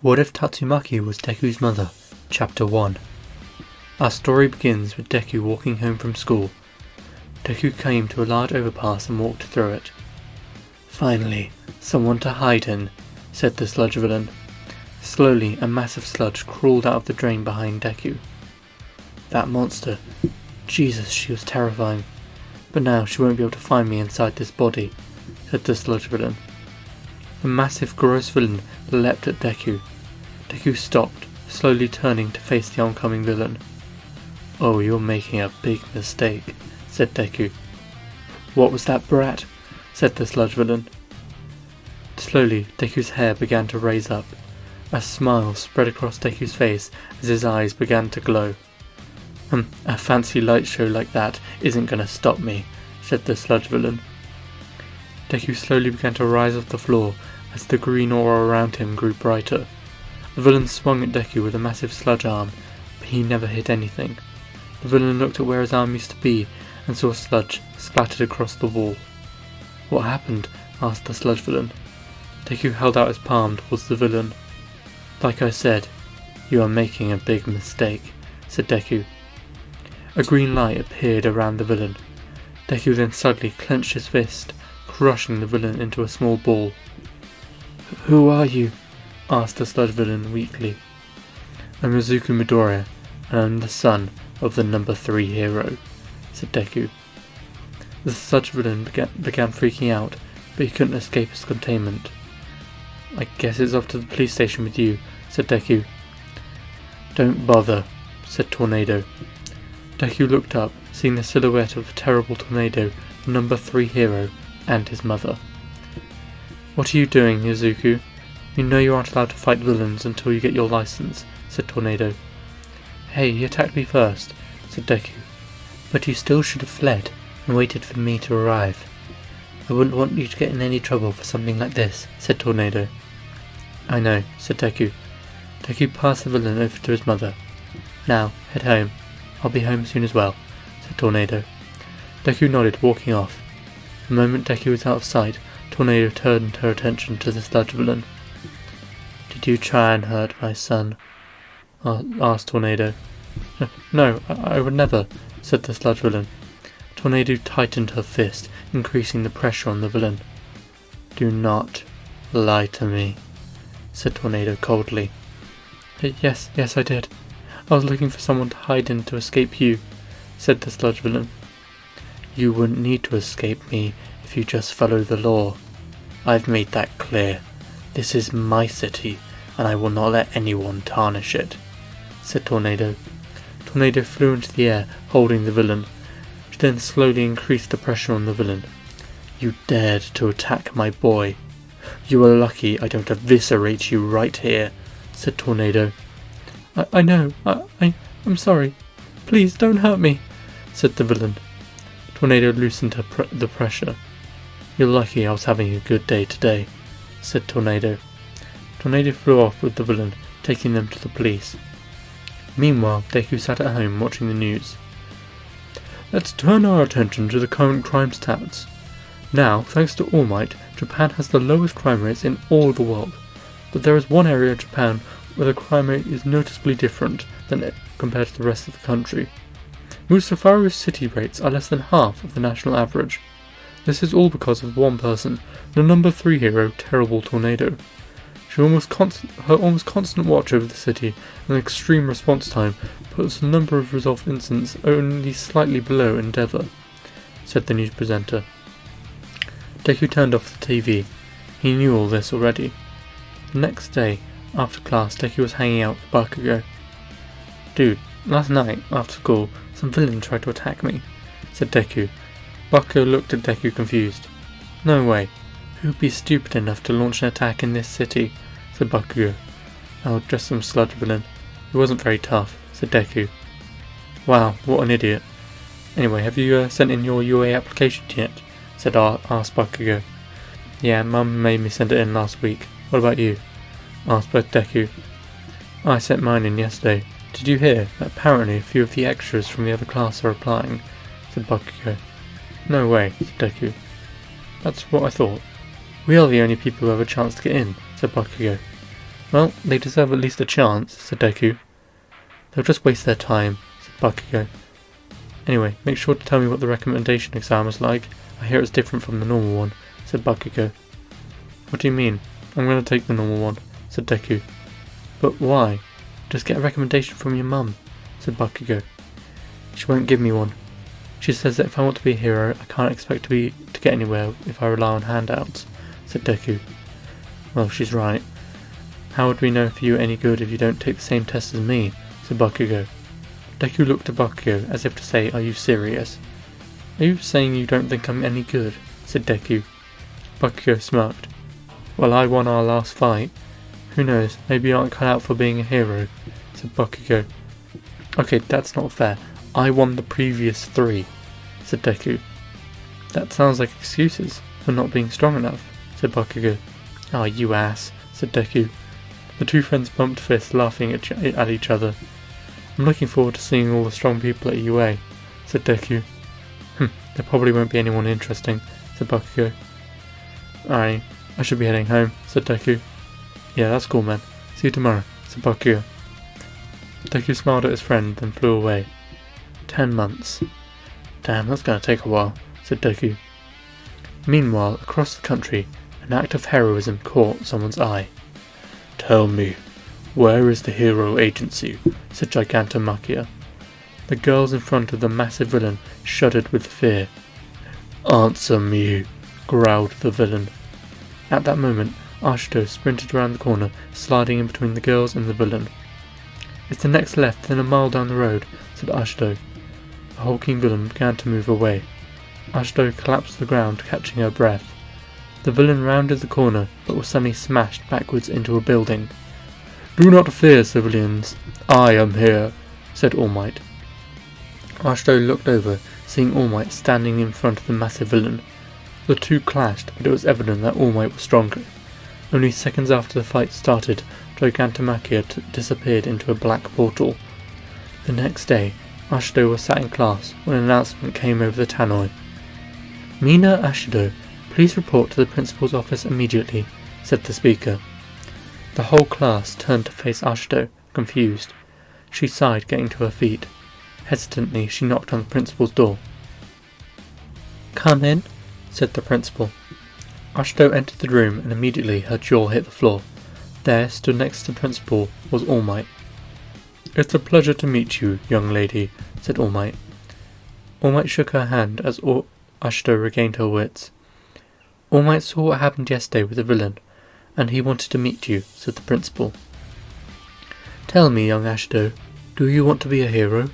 What if Tatsumaki was Deku's mother? Chapter 1. Our story begins with Deku walking home from school. Deku came to a large overpass and walked through it. "Finally, someone to hide in," said the sludge villain. Slowly, a massive sludge crawled out of the drain behind Deku. That monster. Jesus, she was terrifying. But now she won't be able to find me inside this body, said the sludge villain. The massive, gross villain leapt at Deku. Deku stopped, slowly turning to face the oncoming villain. "Oh, you're making a big mistake," said Deku. "What was that, brat?" said the sludge villain. Slowly, Deku's hair began to raise up. A smile spread across Deku's face as his eyes began to glow. A fancy light show like that isn't gonna stop me," said the sludge villain. Deku slowly began to rise off the floor as the green aura around him grew brighter. The villain swung at Deku with a massive sludge arm, but he never hit anything. The villain looked at where his arm used to be and saw sludge splattered across the wall. "What happened?" asked the sludge villain. Deku held out his palm towards the villain. "Like I said, you are making a big mistake," said Deku. A green light appeared around the villain. Deku then suddenly clenched his fist, crushing the villain into a small ball. "Who are you?" asked the sludge villain weakly. "I'm Izuku Midoriya, and I'm the son of the number 3 hero," said Deku. The sludge villain began freaking out, but he couldn't escape his containment. "I guess it's off to the police station with you," said Deku. "Don't bother," said Tornado. Deku looked up, seeing the silhouette of a terrible Tornado, the number 3 hero, and his mother. "What are you doing, Izuku? You know you aren't allowed to fight villains until you get your license," said Tornado. "Hey, he attacked me first," said Deku. "But you still should have fled and waited for me to arrive. I wouldn't want you to get in any trouble for something like this," said Tornado. "I know," said Deku. Deku passed the villain over to his mother. "Now, head home. I'll be home soon as well," said Tornado. Deku nodded, walking off. The moment Deku was out of sight, Tornado turned her attention to the sludge villain. "Did you try and hurt my son?" asked Tornado. No, I would never," said the sludge villain. Tornado tightened her fist, increasing the pressure on the villain. "Do not lie to me," said Tornado coldly. Yes, I did. I was looking for someone to hide in to escape you," said the sludge villain. "You wouldn't need to escape me if you just follow the law. I've made that clear. This is my city, and I will not let anyone tarnish it," said Tornado. Tornado flew into the air, holding the villain. She then slowly increased the pressure on the villain. "You dared to attack my boy. You are lucky I don't eviscerate you right here," said Tornado. I know. I'm sorry. Please don't hurt me," said the villain. Tornado loosened the pressure. "You're lucky I was having a good day today," said Tornado. Tornado flew off with the villain, taking them to the police. Meanwhile, Deku sat at home watching the news. "Let's turn our attention to the current crime stats. Now, thanks to All Might, Japan has the lowest crime rates in all of the world. But there is one area of Japan where the crime rate is noticeably different than compared to the rest of the country. Musafaru's city rates are less than half of the national average. This is all because of one person, the number 3 hero, Terrible Tornado. Her almost constant watch over the city and extreme response time puts the number of resolved incidents only slightly below Endeavour," said the news presenter. Deku turned off the TV. He knew all this already. The next day, after class, Deku was hanging out with Bakugo. "Dude, last night, after school, some villain tried to attack me," said Deku. Bakugo looked at Deku confused. "No way. Who would be stupid enough to launch an attack in this city?" said Bakugo. "Oh, just some sludge villain. He wasn't very tough," said Deku. "Wow, what an idiot. Anyway, have you sent in your UA application yet?" asked Bakugo. "Yeah, Mum made me send it in last week. What about you?" asked Deku. "I sent mine in yesterday. Did you hear that apparently a few of the extras from the other class are applying?" said Bakugo. "No way," said Deku. "That's what I thought. We are the only people who have a chance to get in," said Bakugo. Well, they deserve at least a chance, said Deku. They'll just waste their time, said Bakugo. Anyway, make sure to tell me what the recommendation exam is like. I hear it's different from the normal one, said Bakugo. What do you mean? I'm going to take the normal one, said Deku. But why? Just get a recommendation from your mum, said Bakugo. She won't give me one. She says that if I want to be a hero, I can't expect to get anywhere if I rely on handouts, said Deku. Well, she's right. How would we know if you're any good if you don't take the same test as me, said Bakugo. Deku looked at Bakugo as if to say, are you serious? Are you saying you don't think I'm any good, said Deku. Bakugo smirked. Well, I won our last fight. Who knows, maybe you aren't cut out for being a hero, said Bakugo. Okay, that's not fair. I won the previous 3, said Deku. That sounds like excuses for not being strong enough, said Bakugo. Ah, you ass, said Deku. The two friends bumped fists, laughing at each other. I'm looking forward to seeing all the strong people at UA, said Deku. There probably won't be anyone interesting, said Bakugo. Alright, I should be heading home, said Deku. Yeah, that's cool, man. See you tomorrow, said Bakugo. Deku smiled at his friend, then flew away. 10 months. Damn, that's gonna take a while, said Deku. Meanwhile, across the country, an act of heroism caught someone's eye. Tell me, where is the hero agency? Said Gigantomachia. The girls in front of the massive villain shuddered with fear. Answer me, growled the villain. At that moment, Ashido sprinted around the corner, sliding in between the girls and the villain. It's the next left, then a mile down the road, said Ashido. The hulking villain began to move away. Ashido collapsed to the ground, catching her breath. The villain rounded the corner, but was suddenly smashed backwards into a building. Do not fear, civilians. I am here, said All Might. Ashido looked over, seeing All Might standing in front of the massive villain. The two clashed, but it was evident that All Might was stronger. Only seconds after the fight started, Gigantomachia disappeared into a black portal. The next day, Ashido was sat in class when an announcement came over the tannoy. Mina Ashido, please report to the principal's office immediately, said the speaker. The whole class turned to face Ashido, confused. She sighed, getting to her feet. Hesitantly, she knocked on the principal's door. Come in, said the principal. Ashido entered the room and immediately her jaw hit the floor. There, stood next to the principal, was All Might. It's a pleasure to meet you, young lady, said All Might. All Might shook her hand as Ashido regained her wits. All Might saw what happened yesterday with the villain, and he wanted to meet you, said the principal. Tell me, young Ashido, do you want to be a hero?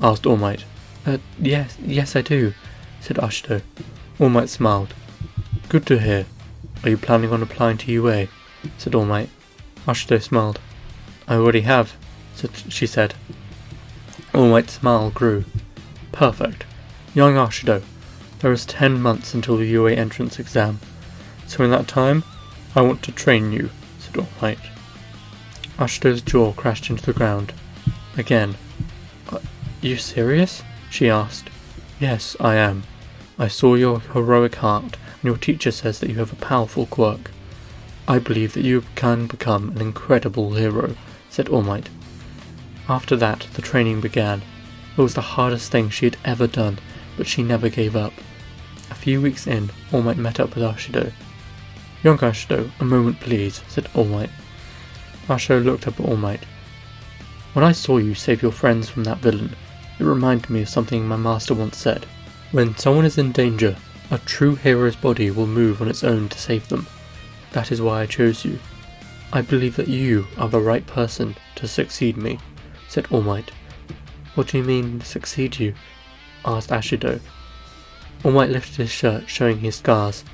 Asked All Might. Yes I do, said Ashido. All Might smiled. Good to hear. Are you planning on applying to UA? Said All Might. Ashido smiled. I already have, she said. All Might's smile grew. Perfect. Young Ashido, there is 10 months until the UA entrance exam. So in that time, I want to train you, said All Might. Ashido's jaw crashed into the ground. Again. You serious? She asked. Yes, I am. I saw your heroic heart, and your teacher says that you have a powerful quirk. I believe that you can become an incredible hero, said All Might. After that, the training began. It was the hardest thing she had ever done, but she never gave up. A few weeks in, All Might met up with Ashido. Young Ashido, a moment please, said All Might. Ashido looked up at All Might. When I saw you save your friends from that villain, it reminded me of something my master once said. When someone is in danger, a true hero's body will move on its own to save them. That is why I chose you. I believe that you are the right person to succeed me, said All Might. What do you mean, succeed you? Asked Ashido. All Might lifted his shirt, showing his scars.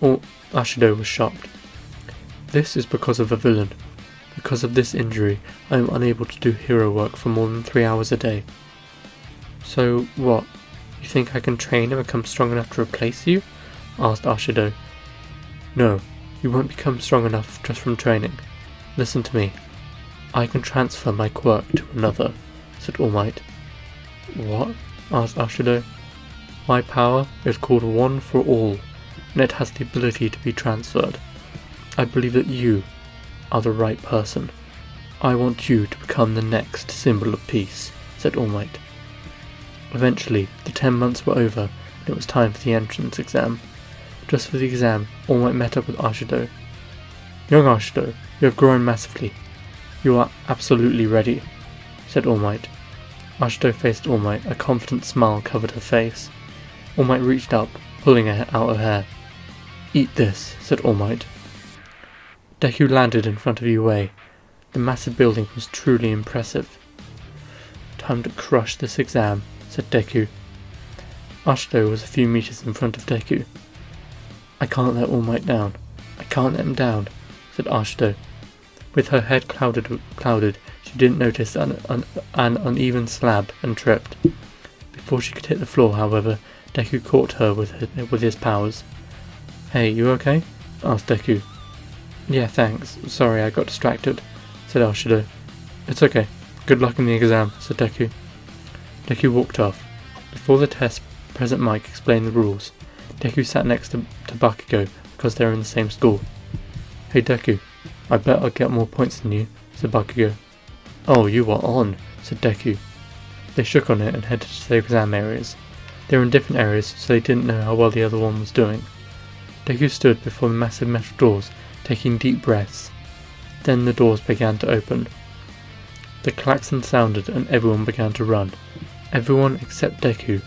Ashido was shocked. This is because of the villain. Because of this injury, I am unable to do hero work for more than 3 hours a day. So what? You think I can train and become strong enough to replace you? Asked Ashido. No, you won't become strong enough just from training. Listen to me. I can transfer my quirk to another, said All Might. What? Asked Ashido. My power is called One for All, and it has the ability to be transferred. I believe that you are the right person. I want you to become the next symbol of peace, said All Might. Eventually, the 10 months were over, and it was time for the entrance exam. Just for the exam, All Might met up with Ashido. Young Ashido, you have grown massively. You are absolutely ready, said All Might. Ashido faced All Might, a confident smile covered her face. All Might reached up, pulling out her hair. Eat this, said All Might. Deku landed in front of Yue. The massive building was truly impressive. Time to crush this exam, said Deku. Ashido was a few meters in front of Deku. I can't let All Might down. I can't let him down, said Ashido. With her head clouded, she didn't notice an uneven slab and tripped. Before she could hit the floor, however, Deku caught her with his powers. Hey, you okay? Asked Deku. Yeah, thanks. Sorry, I got distracted, said Ashido. It's okay. Good luck in the exam, said Deku. Deku walked off. Before the test, President Mike explained the rules. Deku sat next to Bakugo because they were in the same school. Hey Deku, I bet I'll get more points than you, said Bakugo. Oh, you are on, said Deku. They shook on it and headed to their exam areas. They were in different areas, so they didn't know how well the other one was doing. Deku stood before the massive metal doors, taking deep breaths. Then the doors began to open. The klaxon sounded and everyone began to run. Everyone except Deku.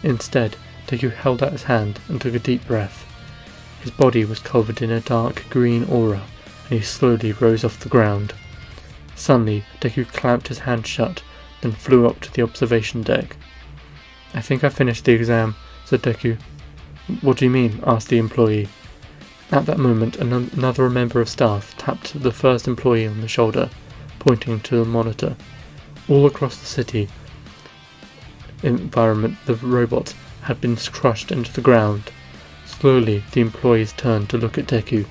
Instead, Deku held out his hand and took a deep breath. His body was covered in a dark green aura, and he slowly rose off the ground. Suddenly, Deku clamped his hand shut, then flew up to the observation deck. I think I finished the exam, said Deku. What do you mean? Asked the employee. At that moment, another member of staff tapped the first employee on the shoulder, pointing to the monitor. All across the city environment, the robots had been crushed into the ground. Slowly, the employees turned to look at Deku.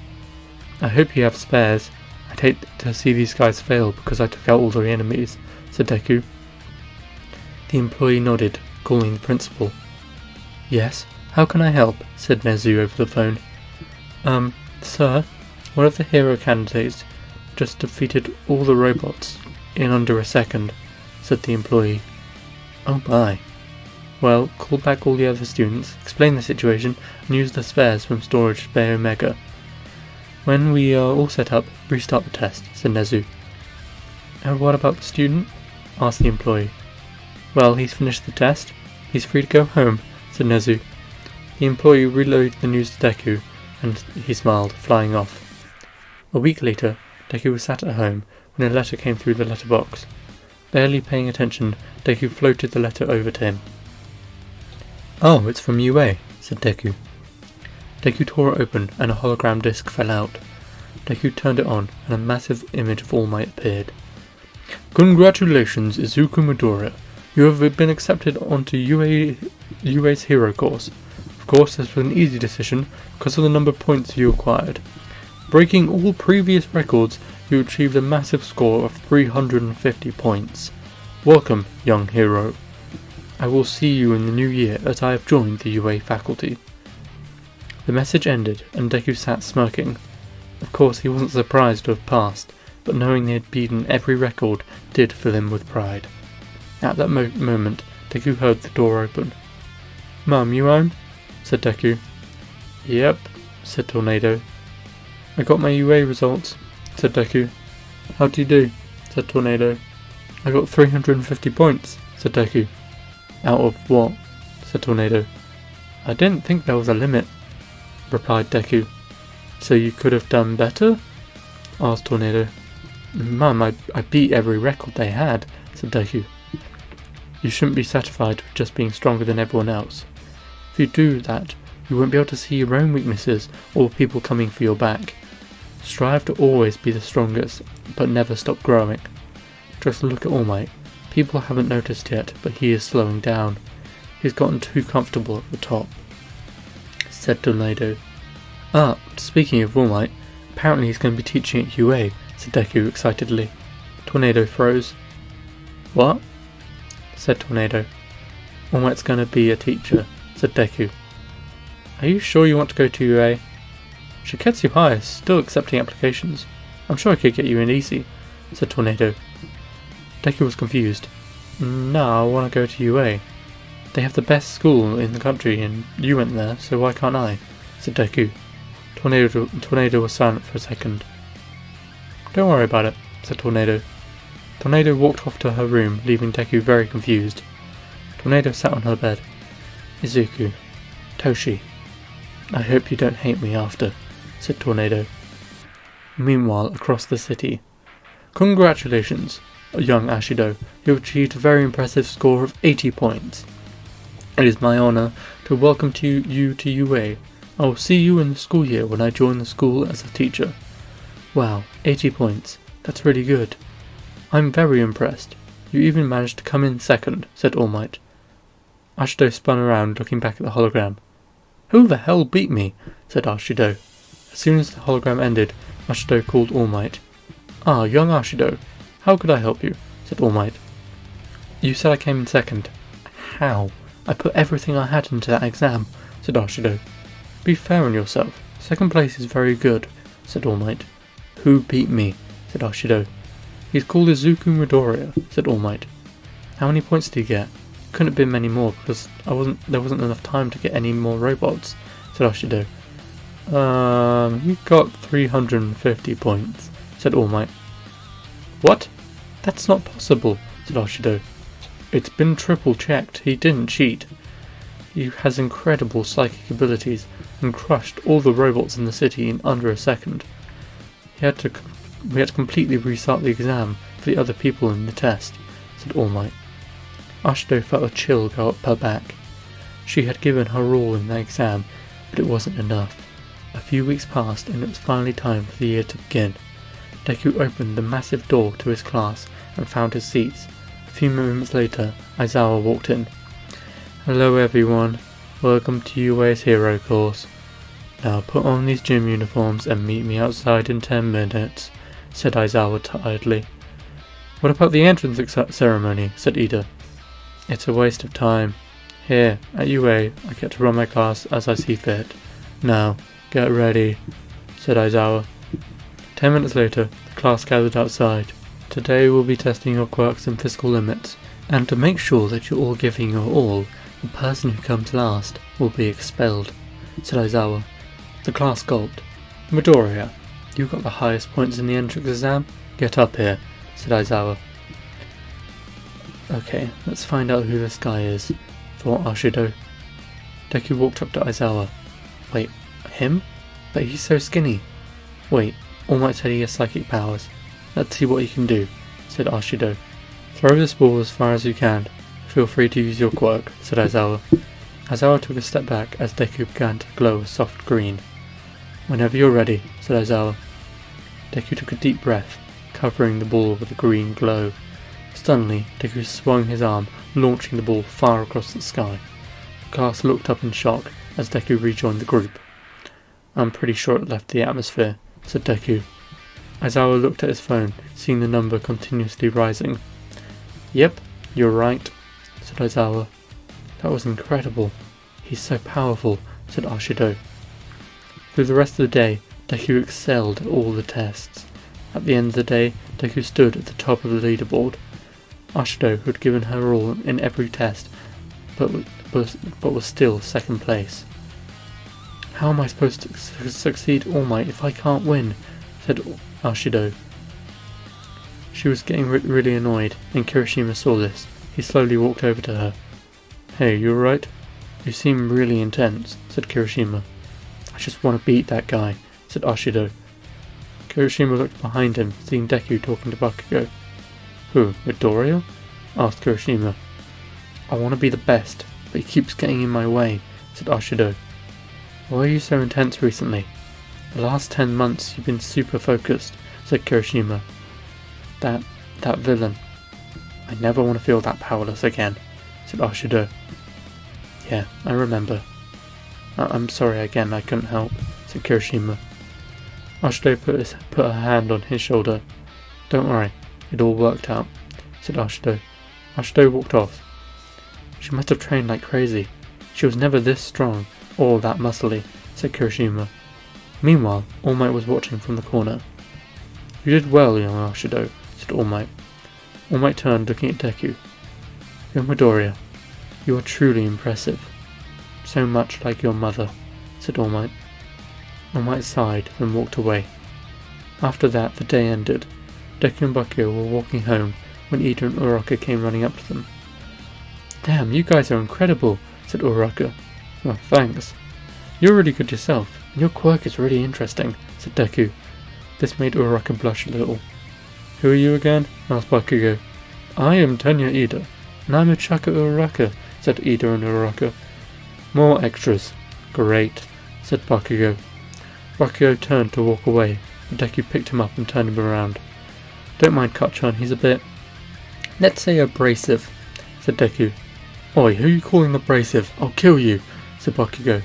I hope you have spares. I'd hate to see these guys fail because I took out all their enemies, said Deku. The employee nodded, calling the principal. Yes, how can I help? Said Nezu over the phone. Sir, one of the hero candidates just defeated all the robots in under a second, said the employee. Oh my. Well, call back all the other students, explain the situation, and use the spares from Storage Bay Omega. When we are all set up, restart the test, said Nezu. And what about the student? Asked the employee. Well, he's finished the test. He's free to go home, said Nezu. The employee relayed the news to Deku, and he smiled, flying off. A week later, Deku was sat at home when a letter came through the letterbox. Barely paying attention, Deku floated the letter over to him. Oh, it's from UA, said Deku. Deku tore it open and a hologram disc fell out. Deku turned it on and a massive image of All Might appeared. Congratulations, Izuku Midoriya. You have been accepted onto UA's hero course. Of course, this was an easy decision because of the number of points you acquired. Breaking all previous records, you achieved a massive score of 350 points. Welcome, young hero. I will see you in the new year as I have joined the UA faculty. The message ended and Deku sat smirking. Of course, he wasn't surprised to have passed, but knowing they had beaten every record did fill him with pride. At that moment, Deku heard the door open. Mum, you home? Said Deku. Yep, said Tornado. I got my UA results, said Deku. How do you do? Said Tornado. I got 350 points, said Deku. Out of what? Said Tornado. I didn't think there was a limit, replied Deku. So you could have done better? Asked Tornado. Mum, I beat every record they had, said Deku. You shouldn't be satisfied with just being stronger than everyone else. If you do that, you won't be able to see your own weaknesses or people coming for your back. Strive to always be the strongest, but never stop growing. Just look at All Might. People haven't noticed yet, but he is slowing down. He's gotten too comfortable at the top, said Tornado. Ah, speaking of All Might, apparently he's going to be teaching at UA, said Deku excitedly. Tornado froze. What? Said Tornado. All Might's going to be a teacher, said Deku. Are you sure you want to go to UA? Shiketsu High is still accepting applications. I'm sure I could get you in easy, said Tornado. Deku was confused. No, I want to go to UA. They have the best school in the country and you went there, so why can't I? Said Deku. Tornado was silent for a second. Don't worry about it, said Tornado. Tornado walked off to her room, leaving Deku very confused. Tornado sat on her bed. Izuku. Toshi. I hope you don't hate me after, said Tornado. Meanwhile, across the city. Congratulations, young Ashido. You have achieved a very impressive score of 80 points. It is my honour to welcome you to UA. I will see you in the school year when I join the school as a teacher. Wow, 80 points. That's really good. I'm very impressed. You even managed to come in second, said All Might. Ashido spun around, looking back at the hologram. Who the hell beat me? Said Ashido. As soon as the hologram ended, Ashido called All Might. Ah, young Ashido. How could I help you? Said All Might. You said I came in second. How? I put everything I had into that exam, said Ashido. Be fair on yourself. Second place is very good, said All Might. Who beat me? Said Ashido. He's called Izuku Midoriya, said All Might. How many points did he get? Couldn't have been many more because there wasn't enough time to get any more robots, said Ashido. He got 350 points, said All Might. What? That's not possible, said Ashido. It's been triple checked. He didn't cheat. He has incredible psychic abilities and crushed all the robots in the city in under a second. We had to completely restart the exam for the other people in the test, said All Might. Ashido felt a chill go up her back. She had given her all in the exam, but it wasn't enough. A few weeks passed and it was finally time for the year to begin. Deku opened the massive door to his class and found his seats. A few moments later, Aizawa walked in. Hello everyone, welcome to UA's hero course. Now put on these gym uniforms and meet me outside in 10 minutes, said Aizawa tiredly. What about the entrance ceremony, said Ida. It's a waste of time. Here, at UA, I get to run my class as I see fit. Now, get ready, said Aizawa. 10 minutes later, the class gathered outside. Today we'll be testing your quirks and physical limits, and to make sure that you're all giving your all, the person who comes last will be expelled, said Aizawa. The class gulped. Midoriya, you got the highest points in the entrance exam? Get up here, said Aizawa. Okay, let's find out who this guy is, thought Ashido. Deku walked up to Aizawa. Wait, him? But he's so skinny. Wait, All Might said he has psychic powers. Let's see what he can do, said Ashido. Throw this ball as far as you can. Feel free to use your quirk, said Aizawa. Aizawa took a step back as Deku began to glow a soft green. Whenever you're ready, said Aizawa. Deku took a deep breath, covering the ball with a green glow. Stunningly, Deku swung his arm, launching the ball far across the sky. The class looked up in shock as Deku rejoined the group. I'm pretty sure it left the atmosphere, said Deku. Aizawa looked at his phone, seeing the number continuously rising. Yep, you're right, said Aizawa. That was incredible. He's so powerful, said Ashido. Through the rest of the day, Deku excelled at all the tests. At the end of the day, Deku stood at the top of the leaderboard. Ashido had given her all in every test, but was still second place. How am I supposed to succeed All Might if I can't win? Said Ashido. She was getting really annoyed, and Kirishima saw this. He slowly walked over to her. Hey, you alright? You seem really intense, said Kirishima. I just want to beat that guy, said Ashido. Kirishima looked behind him, seeing Deku talking to Bakugo. Who, Midoriya? Asked Kirishima. I want to be the best, but he keeps getting in my way, said Ashido. Why are you so intense recently? The last 10 months you've been super focused, said Kirishima. That villain. I never want to feel that powerless again, said Ashido. Yeah, I remember. I'm sorry again, I couldn't help, said Kirishima. Ashido put her hand on his shoulder. Don't worry, it all worked out, said Ashido. Ashido walked off. She must have trained like crazy. She was never this strong, or that muscly, said Kirishima. Meanwhile, All Might was watching from the corner. You did well, young Ashido, said All Might. All Might turned, looking at Deku. Young Midoriya, you are truly impressive. So much like your mother, said All Might. All Might sighed, then walked away. After that, the day ended. Deku and Bakugo were walking home when Ida and Uraraka came running up to them. Damn, you guys are incredible, said Uraraka. Oh, thanks. You're really good yourself, and your quirk is really interesting, said Deku. This made Uraraka blush a little. Who are you again? Asked Bakugo. I am Tenya Ida, and I'm Uchaka Uraraka, said Ida and Uraraka. More extras. Great, said Bakugo. Bakugo turned to walk away, but Deku picked him up and turned him around. Don't mind Kachan, he's a bit, let's say, abrasive, said Deku. Oi, who are you calling abrasive? I'll kill you, said Bakugo.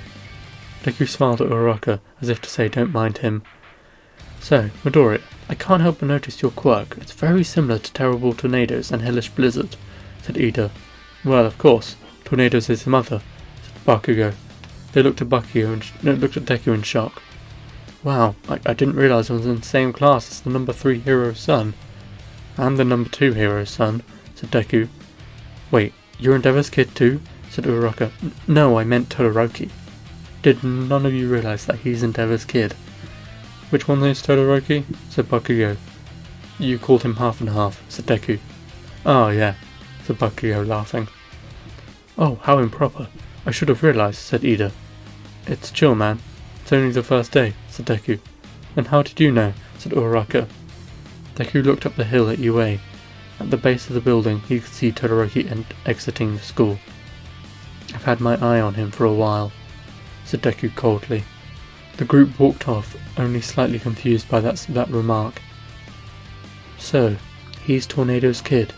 Deku smiled at Uraraka, as if to say don't mind him. So, Midoriya, I can't help but notice your quirk. It's very similar to terrible tornadoes and hellish blizzard, said Ida. Well, of course, tornadoes is his mother, said Bakugo. They looked at Deku in shock. Wow, I didn't realise I was in the same class as the number 3 hero's son. And the number 2 hero's son, said Deku. Wait, you're Endeavor's kid too? Said Uraraka. No, I meant Todoroki. Did none of you realise that he's Endeavor's kid? Which one is Todoroki? Said Bakugo. You called him half and half, said Deku. Oh yeah, said Bakugo, laughing. Oh, how improper. I should have realised, said Ida. It's chill, man. It's only the first day, said Deku. And how did you know? Said Uraraka. Deku looked up the hill at UA. At the base of the building, he could see Todoroki exiting the school. I've had my eye on him for a while, said Deku coldly. The group walked off, only slightly confused by that remark. So, he's Tornado's kid.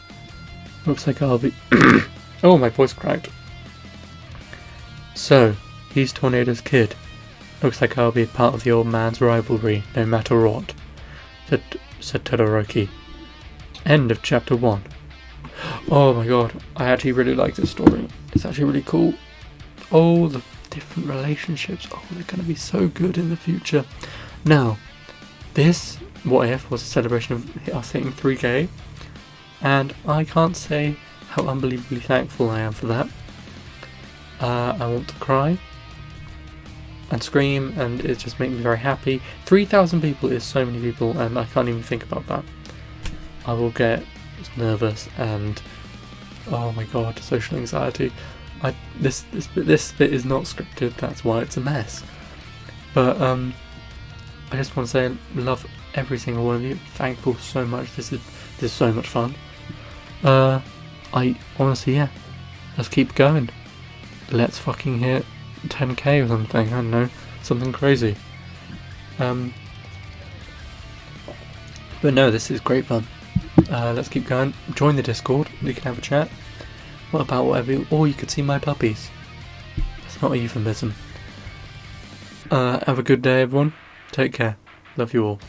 Looks like I'll be... Oh, my voice cracked. So, he's Tornado's kid. Looks like I'll be part of the old man's rivalry, no matter what, said Todoroki. End of chapter 1. Oh my god, I actually really like this story. It's actually really cool. Oh, the different relationships. Oh, they're going to be so good in the future. Now, this What If was a celebration of us hitting 3K, and I can't say how unbelievably thankful I am for that. I want to cry and scream, and it just makes me very happy. 3,000 people is so many people, and I can't even think about that. I will get nervous and, oh my god, social anxiety. This bit is not scripted, that's why it's a mess. But I just want to say I love every single one of you. Thankful so much. This is so much fun. I honestly, yeah, let's keep going. Let's fucking hit 10k or something. I don't know, something crazy. But no, this is great fun. Let's keep going. Join the Discord. We can have a chat. What about whatever? Or you could see my puppies. That's not a euphemism. Have a good day, everyone. Take care. Love you all.